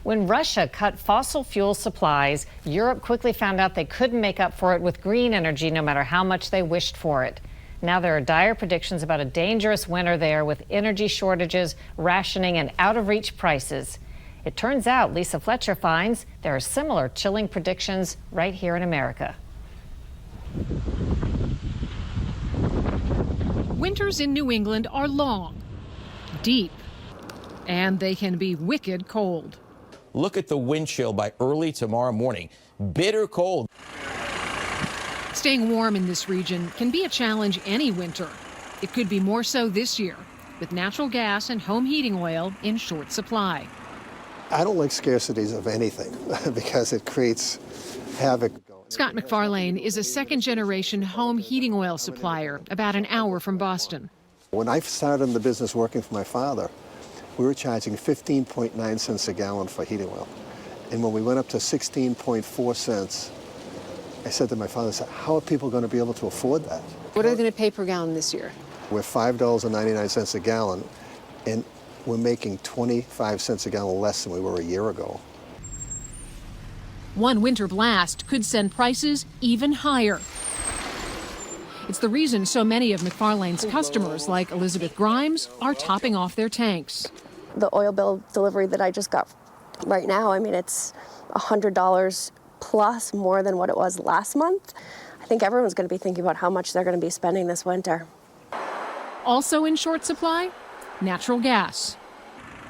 When Russia cut fossil fuel supplies, Europe quickly found out they couldn't make up for it with green energy no matter how much they wished for it. Now there are dire predictions about a dangerous winter there with energy shortages, rationing, and out-of-reach prices. It turns out, Lisa Fletcher finds, there are similar chilling predictions right here in America. Winters in New England are long, deep, and they can be wicked cold. Look at the wind chill by early tomorrow morning. Bitter cold. Staying warm in this region can be a challenge any winter. It could be more so this year, with natural gas and home heating oil in short supply. I don't like scarcities of anything because it creates havoc. Scott McFarlane is a second-generation home heating oil supplier about an hour from Boston. When I started in the business working for my father, we were charging 15.9 cents a gallon for heating oil. And when we went up to 16.4 cents, I said to my father, how are people going to be able to afford that? What are they going to pay per gallon this year? We're $5.99 a gallon, and we're making 25 cents a gallon less than we were a year ago. One winter blast could send prices even higher. It's the reason so many of McFarlane's customers, like Elizabeth Grimes, are topping off their tanks. The oil bill delivery that I just got right now, I mean, it's $100 plus more than what it was last month. I think everyone's going to be thinking about how much they're going to be spending this winter. Also in short supply, natural gas.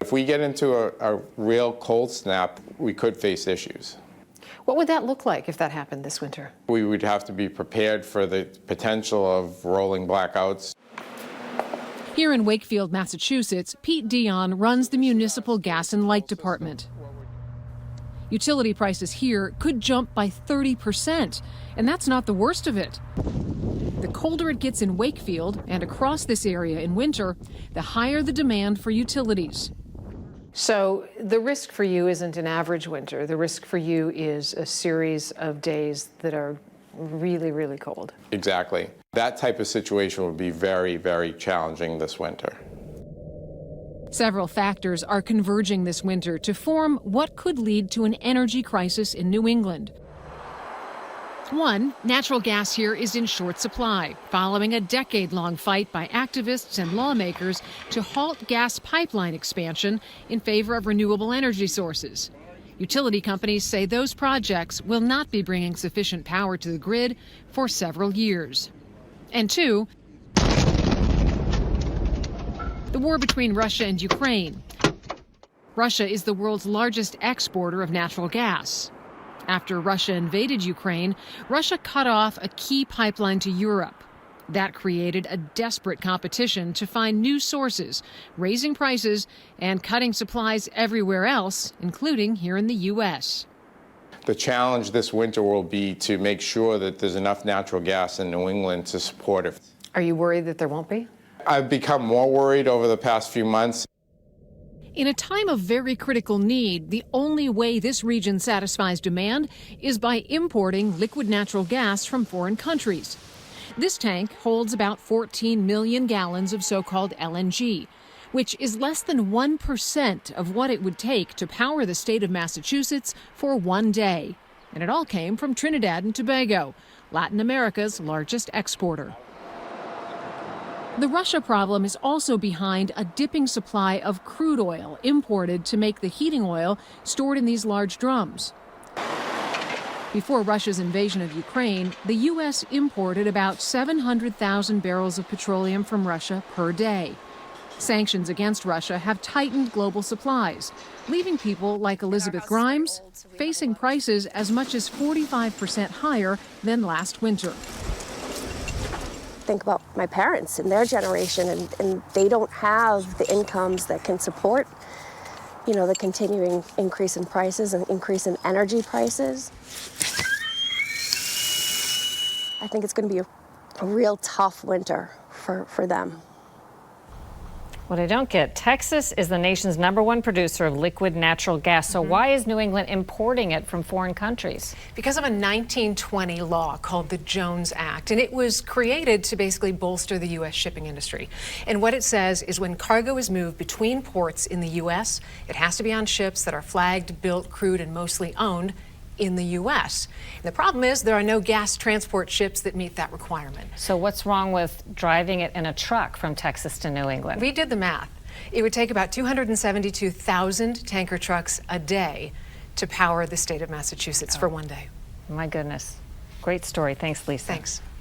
If we get into a real cold snap, we could face issues. What would that look like if that happened this winter? We would have to be prepared for the potential of rolling blackouts. Here in Wakefield, Massachusetts, Pete Dion runs the municipal gas and light department. Utility prices here could jump by 30%, and that's not the worst of it. The colder it gets in Wakefield and across this area in winter, the higher the demand for utilities. So the risk for you isn't an average winter. The risk for you is a series of days that are really, really cold. Exactly. That type of situation would be very, very challenging this winter. Several factors are converging this winter to form what could lead to an energy crisis in New England. One, natural gas here is in short supply, following a decade-long fight by activists and lawmakers to halt gas pipeline expansion in favor of renewable energy sources. Utility companies say those projects will not be bringing sufficient power to the grid for several years. And two, the war between Russia and Ukraine. Russia is the world's largest exporter of natural gas. After Russia invaded Ukraine, Russia cut off a key pipeline to Europe. That created a desperate competition to find new sources, raising prices and cutting supplies everywhere else, including here in the U.S. The challenge this winter will be to make sure that there's enough natural gas in New England to support it. Are you worried that there won't be? I've become more worried over the past few months. In a time of very critical need, the only way this region satisfies demand is by importing liquid natural gas from foreign countries. This tank holds about 14 million gallons of so-called LNG, which is less than 1% of what it would take to power the state of Massachusetts for one day. And it all came from Trinidad and Tobago, Latin America's largest exporter. The Russia problem is also behind a dipping supply of crude oil imported to make the heating oil stored in these large drums. Before Russia's invasion of Ukraine, the U.S. imported about 700,000 barrels of petroleum from Russia per day. Sanctions against Russia have tightened global supplies, leaving people like Elizabeth Grimes facing prices as much as 45% higher than last winter. Think about my parents and their generation, and they don't have the incomes that can support, the continuing increase in prices and increase in energy prices. I think it's going to be a real tough winter for them. What I don't get, Texas is the nation's #1 producer of liquid natural gas. So why is New England importing it from foreign countries? Because of a 1920 law called the Jones Act, and it was created to basically bolster the U.S. shipping industry. And what it says is when cargo is moved between ports in the U.S., it has to be on ships that are flagged, built, crewed, and mostly owned in the U.S. And the problem is there are no gas transport ships that meet that requirement. So what's wrong with driving it in a truck from Texas to New England? We did the math. It would take about 272,000 tanker trucks a day to power the state of Massachusetts for one day. My goodness. Great story. Thanks, Lisa. Thanks.